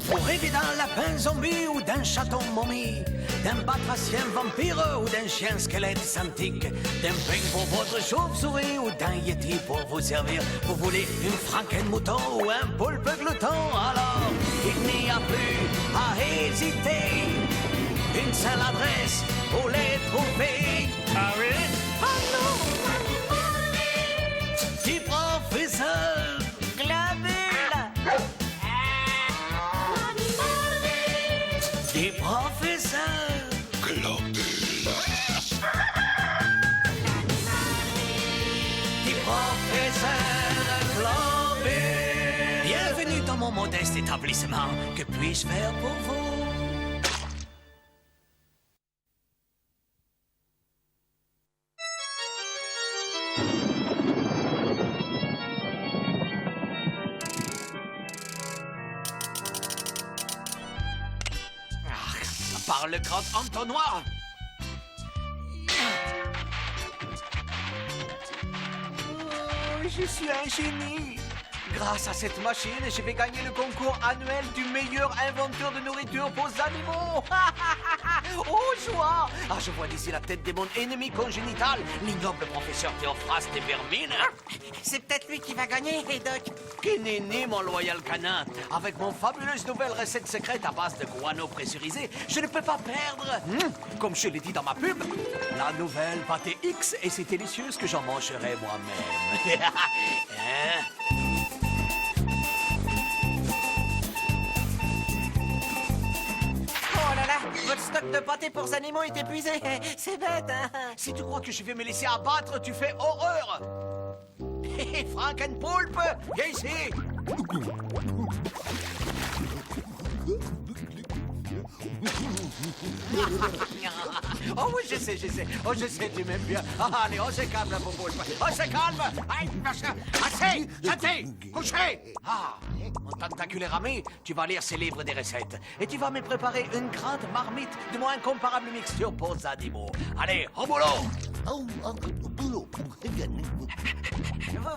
Vous rêvez d'un lapin zombie ou d'un chaton momie, d'un batracien vampire ou d'un chien squelette santique, d'un peigne pour votre chauve-souris ou d'un yeti pour vous servir. Vous voulez une franken-mouton ou un poulpe glouton? Alors, il n'y a plus à hésiter. Une seule adresse pour les trouver. Ah oui? Ah non! Petit professeur Glabule! Petit professeur Globule. Petit professeur Globule! Bienvenue dans mon modeste établissement. Que puis-je faire pour vous? Par le grand entonnoir. Oh, je suis un génie. Grâce à cette machine, je vais gagner le concours annuel du meilleur inventeur de nourriture pour animaux. Oh, joie! Ah, je vois d'ici la tête de mon ennemi congénital, l'ignoble professeur Théophraste de Vermine. C'est peut-être lui qui va gagner, Doc. Quel néné, mon loyal canin. Avec mon fabuleuse nouvelle recette secrète à base de guano pressurisé, je ne peux pas perdre. Comme je l'ai dit dans ma pub, la nouvelle pâté X, et c'est délicieux ce que j'en mangerai moi-même. Hein? Oh là là, votre stock de pâté pour animaux est épuisé. C'est bête, hein? Si tu crois que je vais me laisser abattre, tu fais horreur. Hé, Frankenpoulpe, viens ici. Oh oui, je sais. Oh, je sais, tu m'aimes bien. Ah, allez, on se calme, mon poulpe. On se calme. Aïe, assez, jeté, couché. Ah, mon tentaculaire ami, tu vas lire ces livres des recettes. Et tu vas me préparer une grande marmite de mon incomparable mixture pour animaux. Allez, au boulot.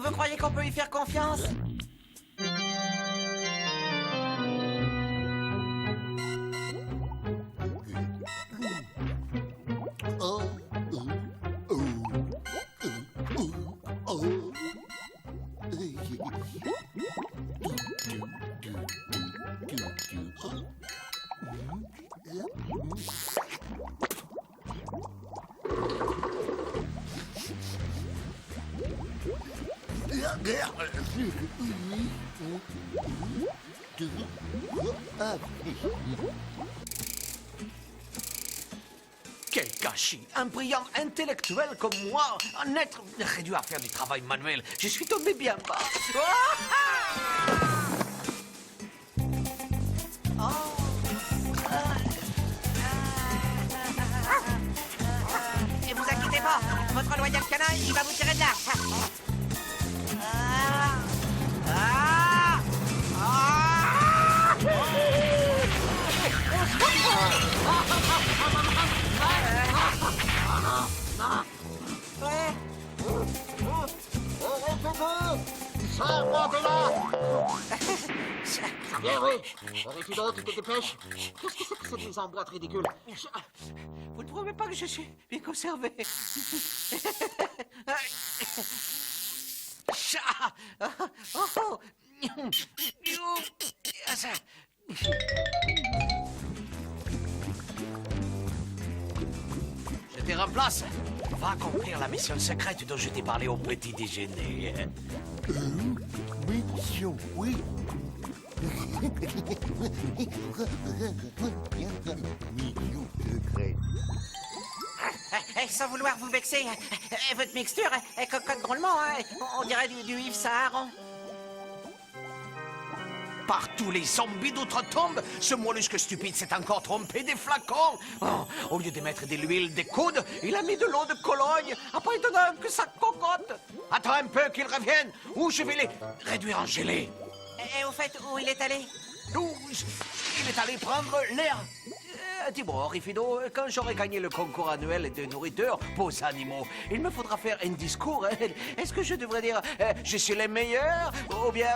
Vous croyez qu'on peut y faire confiance? Quel gâchis! Un brillant intellectuel comme moi, un être réduit à faire du travail manuel. Je suis tombé bien bas. Et vous inquiétez pas, votre loyal canin, il va vous tirer de là. Sors-moi de là! Bien oui, aurais-tu d'autres qui te dépêchent? Qu'est-ce que c'est que cette mise en boîte ridicule? Vous ne trouvez pas que je suis bien conservé? Je te remplace. Va accomplir la mission secrète dont je t'ai parlé au petit déjeuner. Mission, oui. Mission secrète. Sans vouloir vous vexer, votre mixture est cocotte drôlement, hein? On dirait du Yves Saharan. Par tous les zombies d'outre-tombe, ce mollusque stupide s'est encore trompé des flacons. Oh, au lieu de mettre de l'huile de coude, il a mis de l'eau de Cologne. Après, il donne que ça cocotte. Attends un peu qu'il revienne, ou je vais les réduire en gelée. Et au fait, où il est allé? Ou il est allé prendre l'air. Dis-moi, Rifido, quand j'aurai gagné le concours annuel de nourriture pour les animaux, il me faudra faire un discours. Est-ce que je devrais dire je suis le meilleur? Ou bien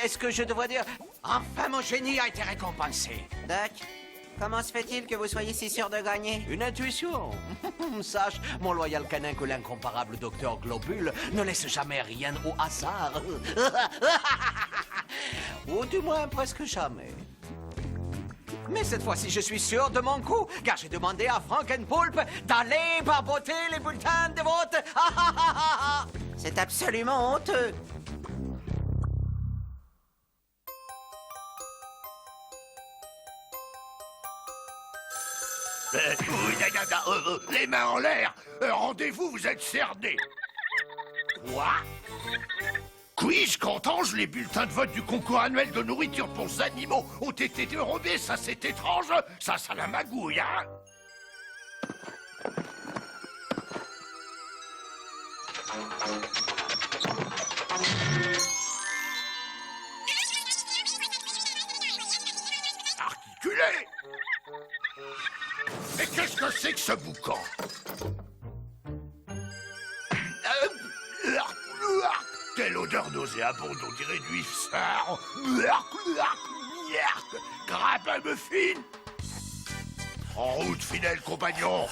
est-ce que je devrais dire enfin mon génie a été récompensé? Doc, comment se fait-il que vous soyez si sûr de gagner? Une intuition. Sache, mon loyal canin, que l'incomparable docteur Globule ne laisse jamais rien au hasard. Ou du moins presque jamais. Mais cette fois-ci, je suis sûr de mon coup, car j'ai demandé à Frankenpoulpe d'aller barboter les bulletins de vote. C'est absolument honteux. Les mains en l'air. Rendez-vous, vous êtes cernés. Quoi? Quiz, qu'entends-je? Les bulletins de vote du concours annuel de nourriture pour les animaux ont été dérobés. Ça, c'est étrange. Ça la magouille, hein? Articulé! Mais qu'est-ce que c'est que ce boucan? Quelle odeur nauséabonde, on dirait du ifsar. Grappe à muffin. En route, fidèle compagnon.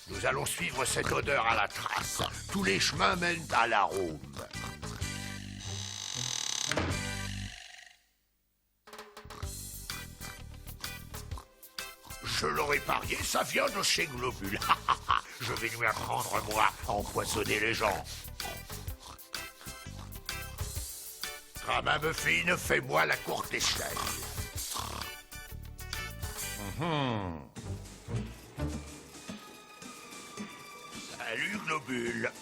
Nous allons suivre cette odeur à la trace. Tous les chemins mènent à l'arôme. Je l'aurais parié, ça vient de chez Globule. Je vais lui apprendre, moi, à empoisonner les gens. Ramin Muffin, fais-moi la courte échelle. Salut, Globule.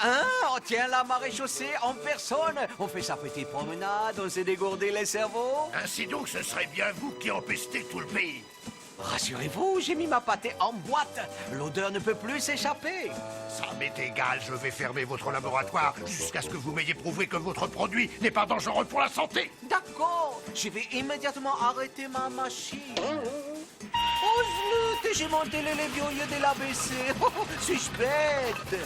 Hein? On tient la maréchaussée en personne. On fait sa petite promenade, on s'est dégourdé les cerveaux. Ainsi donc, ce serait bien vous qui empestez tout le pays. Rassurez-vous, j'ai mis ma pâtée en boîte. L'odeur ne peut plus s'échapper. Ça m'est égal, je vais fermer votre laboratoire jusqu'à ce que vous m'ayez prouvé que votre produit n'est pas dangereux pour la santé. D'accord, je vais immédiatement arrêter ma machine. Oh, zut, j'ai monté le levier au lieu de l'abaisser. Suis-je bête?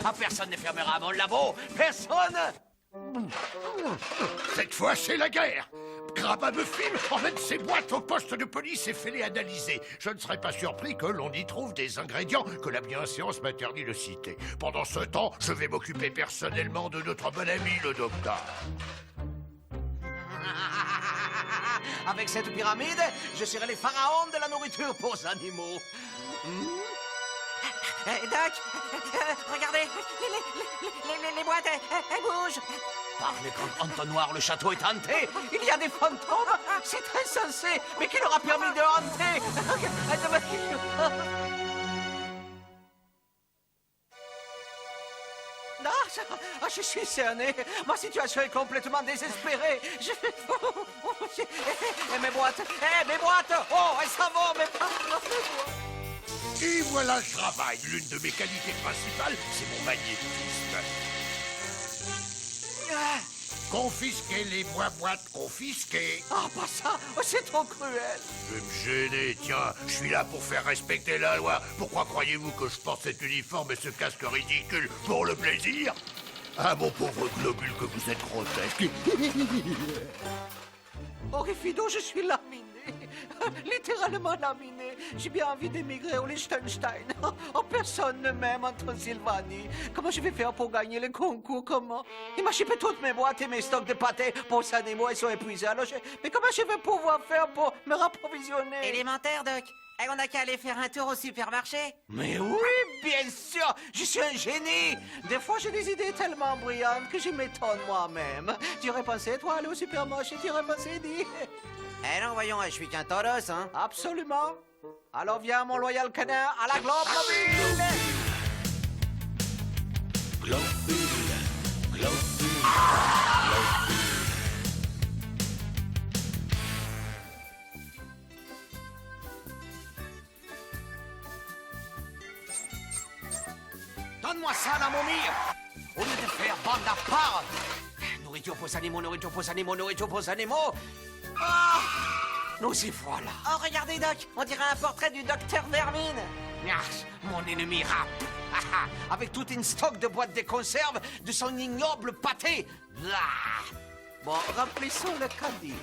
Ah, personne ne fermera mon labo. Personne. Cette fois, c'est la guerre. Grappe à Muffin, emmène ces boîtes au poste de police et fais-les analyser. Je ne serais pas surpris que l'on y trouve des ingrédients que la bienséance m'interdit de citer. Pendant ce temps, je vais m'occuper personnellement de notre bon ami, le docteur. Avec cette pyramide, je serai les pharaons de la nourriture pour les animaux. Doc, regardez, les boîtes, elles bougent. Par les grands entonnoirs, le château est hanté. Il y a des fantômes. C'est insensé. Mais qui leur a permis de hanter? Je suis cerné. Ma situation est complètement désespérée. Mes boîtes. Mes boîtes. Oh, elles s'en vont, mais pas mes boîtes. Et voilà le travail. L'une de mes qualités principales, c'est mon magnétisme. Confisquez les boîtes confisquées. Ah, pas ça. Oh, c'est trop cruel. Je vais me gêner, tiens. Je suis là pour faire respecter la loi. Pourquoi croyez-vous que je porte cet uniforme et ce casque ridicule? Pour le plaisir? Ah, mon pauvre Globule, que vous êtes grotesque. Oh, Rifido, je suis laminé. Littéralement laminé. J'ai bien envie d'émigrer au Liechtenstein. Oh, personne ne m'aime en Transylvanie. Comment je vais faire pour gagner le concours? Comment? Il m'a chipé toutes mes boîtes et mes stocks de pâté pour ces animaux. Ils sont épuisés. Alors, mais comment je vais pouvoir faire pour me rapprovisionner? Élémentaire, Doc. On n'a qu'à aller faire un tour au supermarché. Mais oui, bien sûr. Je suis un génie. Des fois, j'ai des idées tellement brillantes que je m'étonne moi-même. Tu aurais pensé, toi, aller au supermarché? Tu aurais pensé, dis? Non, voyons, je suis qu'un tolos, hein. Absolument. Alors viens, mon loyal canin, à la globe mobile. Donne-moi ça, la momie. au lieu de faire bande à part. Nourriture pour animaux, nourriture pour animaux, nourriture pour animaux. Ah, nous y voilà. Oh, regardez, Doc, on dirait un portrait du docteur Vermine. Ah, mon ennemi rap. Avec toute une stock de boîtes de conserve de son ignoble pâté. Ah. Bon, remplissons le caddie.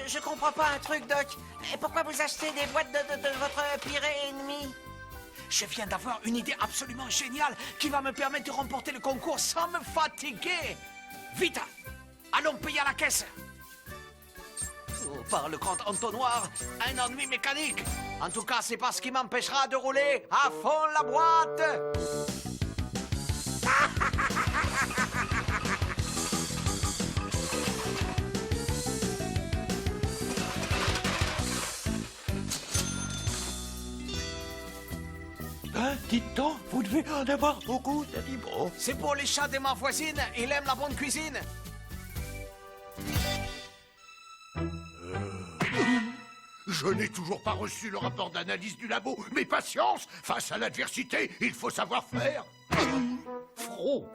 Je comprends pas un truc, Doc. Et pourquoi vous achetez des boîtes de votre pire ennemi? Je viens d'avoir une idée absolument géniale qui va me permettre de remporter le concours sans me fatiguer. Vite, allons payer à la caisse. Oh, par le grand entonnoir, un ennui mécanique. En tout cas, c'est pas ce qui m'empêchera de rouler à fond la boîte. Hein, dites donc, vous devez en avoir beaucoup d'animaux. C'est pour les chats de ma voisine. Il aime la bonne cuisine. Je n'ai toujours pas reçu le rapport d'analyse du labo, mais patience, face à l'adversité, il faut savoir faire. Front.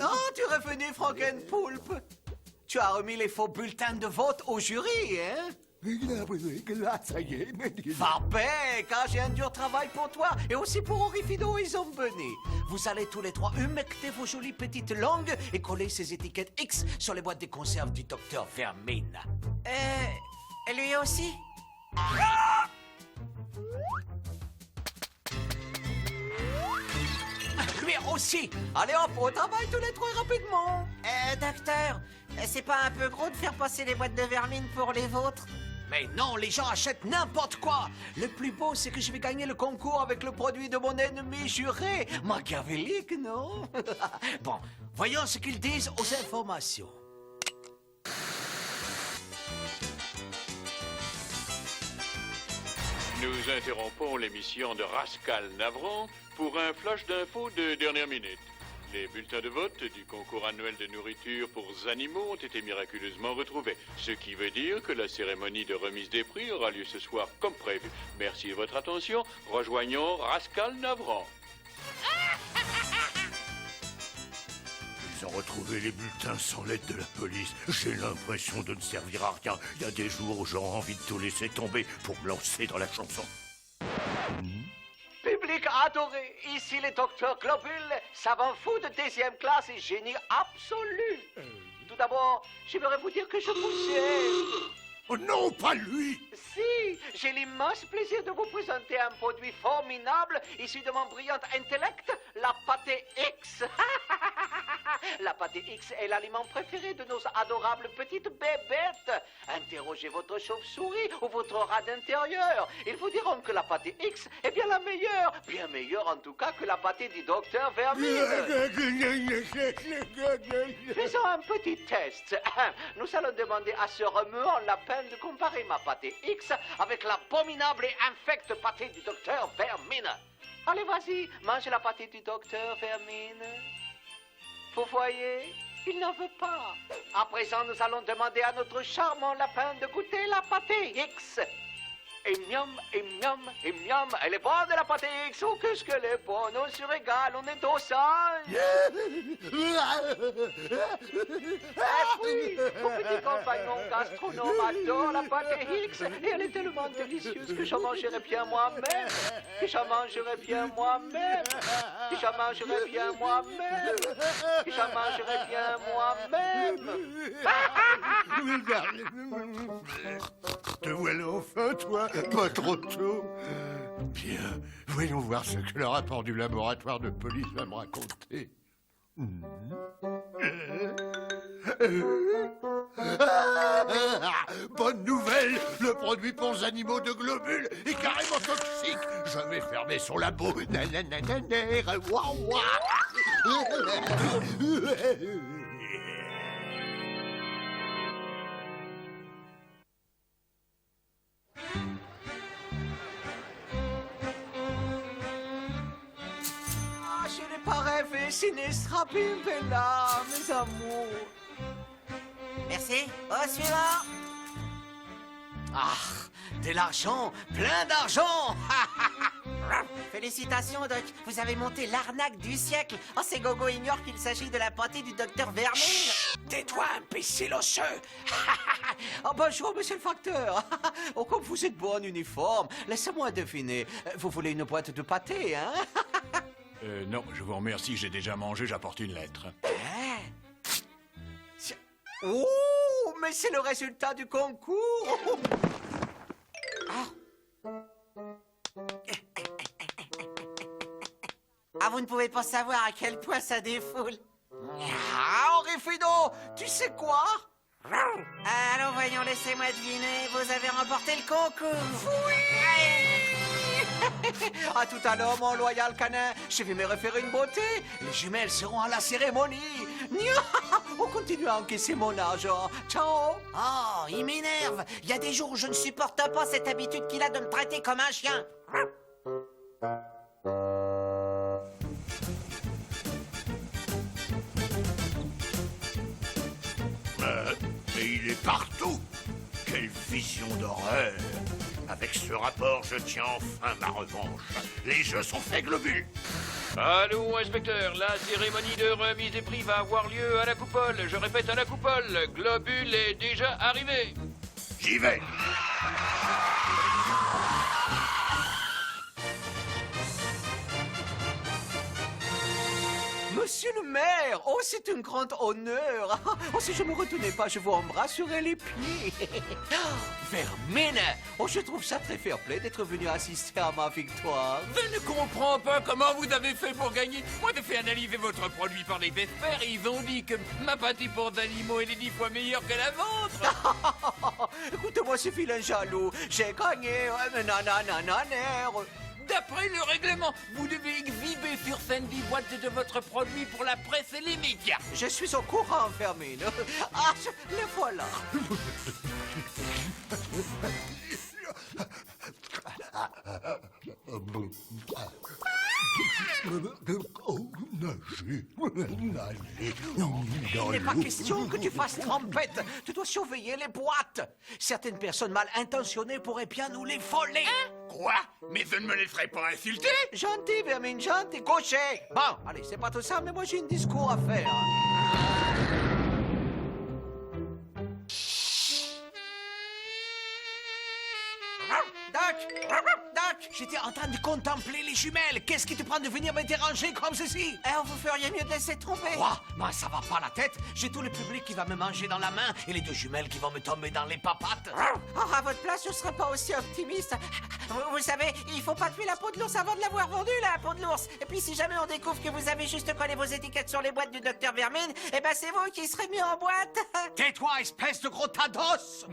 Oh, tu es revenu, Frankenpoulpe. Tu as remis les faux bulletins de vote au jury, hein? Ça y est, Farbet, car j'ai un dur travail pour toi et aussi pour Orifido et Zomboni. Vous allez tous les trois humecter vos jolies petites langues et coller ces étiquettes X sur les boîtes de conserve du docteur Vermine. Lui aussi? Lui aussi. Allez hop, au travail tous les trois rapidement. Docteur, c'est pas un peu gros de faire passer les boîtes de vermine pour les vôtres? Mais non, les gens achètent n'importe quoi. Le plus beau, c'est que je vais gagner le concours avec le produit de mon ennemi juré. Machiavélique, non? Bon, voyons ce qu'ils disent aux informations. Nous interrompons l'émission de Rascal Navron pour un flash d'infos de dernière minute. Les bulletins de vote du concours annuel de nourriture pour animaux ont été miraculeusement retrouvés, ce qui veut dire que la cérémonie de remise des prix aura lieu ce soir comme prévu. Merci de votre attention. Rejoignons Rascal Navron. Ils ont retrouvé les bulletins sans l'aide de la police. J'ai l'impression de ne servir à rien. Il y a des jours où j'aurais envie de tout laisser tomber pour me lancer dans la chanson. Public adoré, ici le docteur Globule, savant fou de deuxième classe et génie absolu. Tout d'abord, j'aimerais vous dire que je vous aime. Oh non, pas lui! Si, j'ai l'immense plaisir de vous présenter un produit formidable issu de mon brillant intellect, la pâté X. La pâté X est l'aliment préféré de nos adorables petites bébêtes. Interrogez votre chauve-souris ou votre rat d'intérieur. Ils vous diront que la pâté X est bien la meilleure. Bien meilleure en tout cas que la pâté du docteur Vermine. Faisons un petit test. Nous allons demander à ce remuant la peine de comparer ma pâté X avec l'abominable et infecte pâté du docteur Vermine. Allez, vas-y, mange la pâté du docteur Vermine. Vous voyez, il n'en veut pas. À présent, nous allons demander à notre charmant lapin de goûter la pâté X. Et miam, et miam, et miam, elle est bonne la pâté X. Oh, qu'est-ce qu'elle est bonne, on se régale, on est au singe. Oui, mon petit compagnon gastronome adore la pâté X. Et elle est tellement délicieuse que j'en mangerai bien moi-même. Que j'en mangerai bien moi-même. Que j'en mangerai bien moi-même. Que j'en mangerai bien moi-même. Te voilà enfin, toi, pas trop tôt. Bien, voyons voir ce que le rapport du laboratoire de police va me raconter. Bonne nouvelle, le produit pour les animaux de globules est carrément toxique. Je vais fermer son labo. Nananananer, ouah, ouah. Je n'ai pas rêvé, sinistra pimpella, mes amours. Merci. Au suivant. Ah, de l'argent, plein d'argent. Félicitations, Doc. Vous avez monté l'arnaque du siècle. Oh, ces gogos ignorent qu'il s'agit de la pâtée du docteur Vermine. Tais-toi, imbécile osseux. Oh, bonjour, monsieur le facteur. Oh, comme vous êtes beau en uniforme. Laissez-moi deviner. Vous voulez une boîte de pâté, hein? Non, je vous remercie, j'ai déjà mangé, j'apporte une lettre. Oh, mais c'est le résultat du concours. Ah, vous ne pouvez pas savoir à quel point ça défoule. Ah, Henri Fido, tu sais quoi? Alors, voyons, laissez-moi deviner. Vous avez remporté le concours. À tout à l'heure, mon loyal canin. Je vais me refaire une beauté. Les jumelles seront à la cérémonie. On continue à encaisser mon argent. Ciao. Oh, il m'énerve. Il y a des jours où je ne supporte pas cette habitude qu'il a de me traiter comme un chien. Mais il est partout. Quelle vision d'horreur. Avec ce rapport, je tiens enfin ma revanche. Les jeux sont faits, Globule. Allô, inspecteur, la cérémonie de remise des prix va avoir lieu à la coupole. Je répète, à la coupole. Globule est déjà arrivé. J'y vais. Monsieur le maire, oh, c'est un grand honneur. Oh, si je me retenais pas, je vous embrasserais les pieds. Vermine, oh, je trouve ça très fair-play d'être venu assister à ma victoire. Je ne comprends pas comment vous avez fait pour gagner. Moi, j'ai fait analyser votre produit par les experts et ils ont dit que ma pâtée pour animaux est 10 fois meilleure que la vôtre. Écoute-moi, ce vilain jaloux. J'ai gagné. Nananananer. D'après le règlement, vous devez exhiber sur scène 10 boîtes de votre produit pour la presse et les médias. Je suis au courant, Vermine. Ah, le voilà. Il n'est pas question que tu fasses trempette. Tu dois surveiller les boîtes. Certaines personnes mal intentionnées pourraient bien nous les voler. Quoi? Mais je ne me laisserai pas insulter. Gentil, Vermine, gentil, cocher. Bon, allez, c'est pas tout ça, mais moi j'ai un discours à faire. Doc, j'étais en train de contempler les jumelles. Qu'est-ce qui te prend de venir me déranger comme ceci? Vous feriez mieux de laisser tromper. Quoi? Moi, ça va pas la tête. J'ai tout le public qui va me manger dans la main et les deux jumelles qui vont me tomber dans les papates. Oh, à votre place, je serais pas aussi optimiste. Vous savez, il faut pas tuer la peau de l'ours avant de l'avoir vendue, la peau de l'ours. Et puis, si jamais on découvre que vous avez juste collé vos étiquettes sur les boîtes du docteur Vermine, eh ben, c'est vous qui serez mis en boîte. Tais-toi, espèce de gros tas d'os!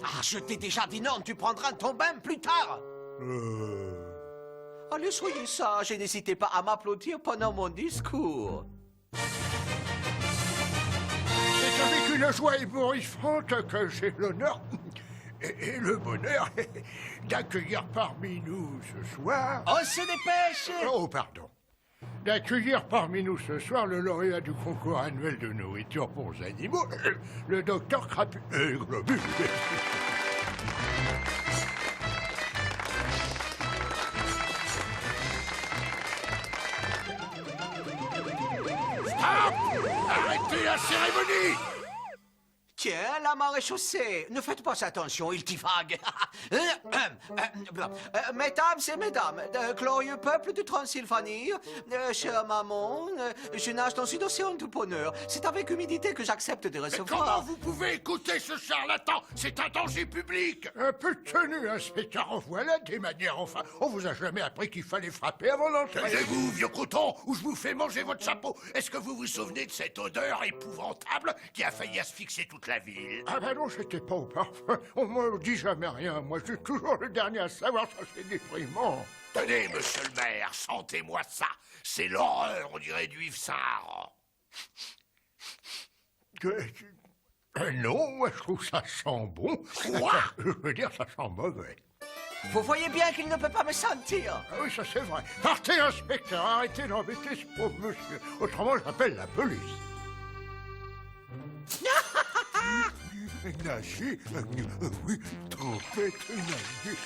Ah, je t'ai déjà dit non, tu prendras ton bain plus tard. Allez, soyez sage et n'hésitez pas à m'applaudir pendant mon discours. C'est avec une joie ébouriffante que j'ai l'honneur et le bonheur d'accueillir parmi nous ce soir... On se dépêche! Oh, pardon. D'accueillir parmi nous ce soir le lauréat du concours annuel de nourriture pour les animaux, le docteur Globule. Arrêtez la cérémonie! Tiens, la maréchaussée, ne faites pas attention, il divague. Mesdames et mesdames, glorieux peuple de Transylvanie, chère maman, je nage dans une océan de bonheur. C'est avec humilité que j'accepte de Mais recevoir... comment vous pouvez écouter ce charlatan? C'est un danger public! Un peu de tenue, inspecteur, en voilà des manières, enfin. On vous a jamais appris qu'il fallait frapper avant d'entrer. Taisez-vous, vieux coton, ou je vous fais manger votre chapeau. Est-ce que vous vous souvenez de cette odeur épouvantable qui a failli asphyxier toute la ville? Ah ben non, j'étais pas au parfum. On me dit jamais rien. Moi, je suis toujours le dernier à savoir, ça c'est déprimant. Tenez, monsieur le maire, sentez-moi ça. C'est l'horreur, on dirait du Yves Saint-Laurent. Non, moi je trouve ça sent bon. Quoi? Je veux dire, ça sent mauvais. Vous voyez bien qu'il ne peut pas me sentir. Ah oui, ça c'est vrai. Partez, inspecteur, arrêtez d'embêter ce pauvre monsieur. Autrement, j'appelle la police. nager, oui, tempête, nager.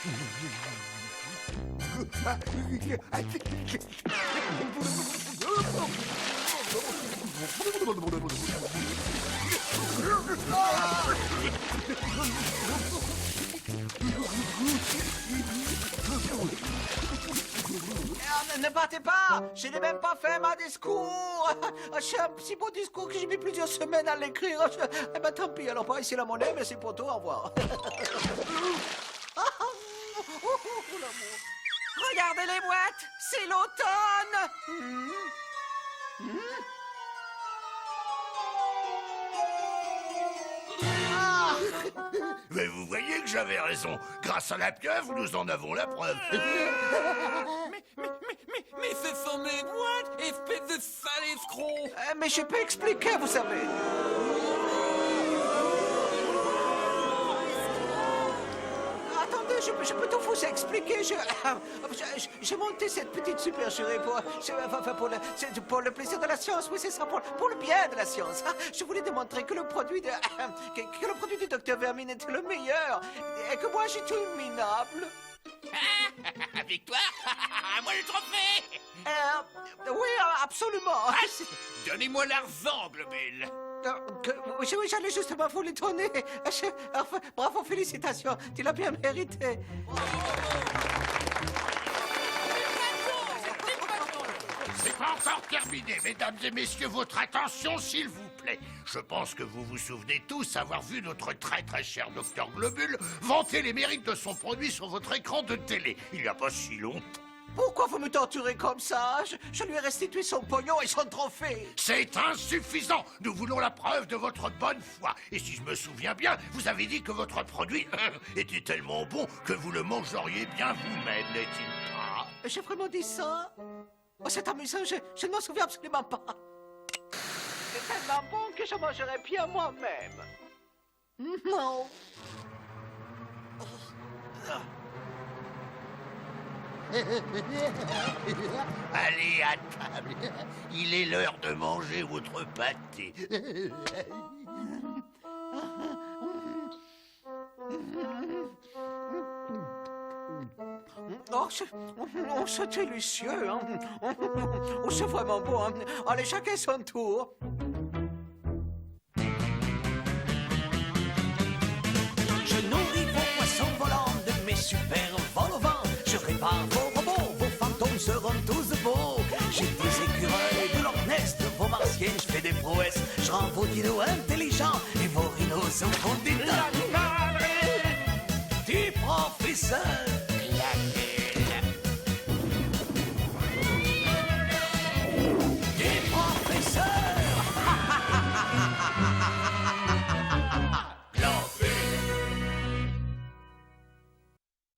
Ne partez pas! Je n'ai même pas fait ma discours! C'est un si beau discours que j'ai mis plusieurs semaines à l'écrire. Eh ben tant pis, alors pas ici la monnaie, mais c'est pour tout, au revoir. Regardez les boîtes! C'est l'automne! Mais vous voyez que j'avais raison. Grâce à la pieuvre, nous en avons la preuve. Mais ce sont mes boîtes, espèce de sale escroc! Mais je peux expliquer, vous savez. Attendez, je peux tout vous expliquer. J'ai monté cette petite supercherie pour le plaisir de la science. Oui, c'est ça, pour le bien de la science. Je voulais démontrer que le produit du docteur Vermine était le meilleur et que moi j'étais une minable. Victoire! À moi le trophée! Oui, absolument. Donnez-moi l'argent, Globule! Oui, j'allais justement vous l'étonner. Enfin, bravo, félicitations. Tu l'as bien mérité. C'est pas encore terminé, mesdames et messieurs, votre attention, s'il vous plaît. Je pense que vous vous souvenez tous avoir vu notre très très cher docteur Globule vanter les mérites de son produit sur votre écran de télé, il n'y a pas si longtemps. Pourquoi vous me torturez comme ça? Je lui ai restitué son pognon et son trophée. C'est insuffisant. Nous voulons la preuve de votre bonne foi. Et si je me souviens bien, vous avez dit que votre produit était tellement bon que vous le mangeriez bien vous-même, n'est-il pas? J'ai vraiment dit ça? Oh, c'est amusant, je ne m'en souviens absolument pas. C'est tellement bon que je mangerais bien moi-même. Non. Allez à table. Il est l'heure de manger votre pâté. Oh, c'est délicieux, hein. Oh, c'est vraiment bon, hein. Allez, chacun son tour. Je nourris vos poissons volants de mes super vols au vent. Je répare vos robots, vos fantômes seront tous beaux. J'ai des écureuils de Loch Ness, de vos martiens, je fais des prouesses. Je rends vos dinos intelligents et vos rhinos au fond des tas.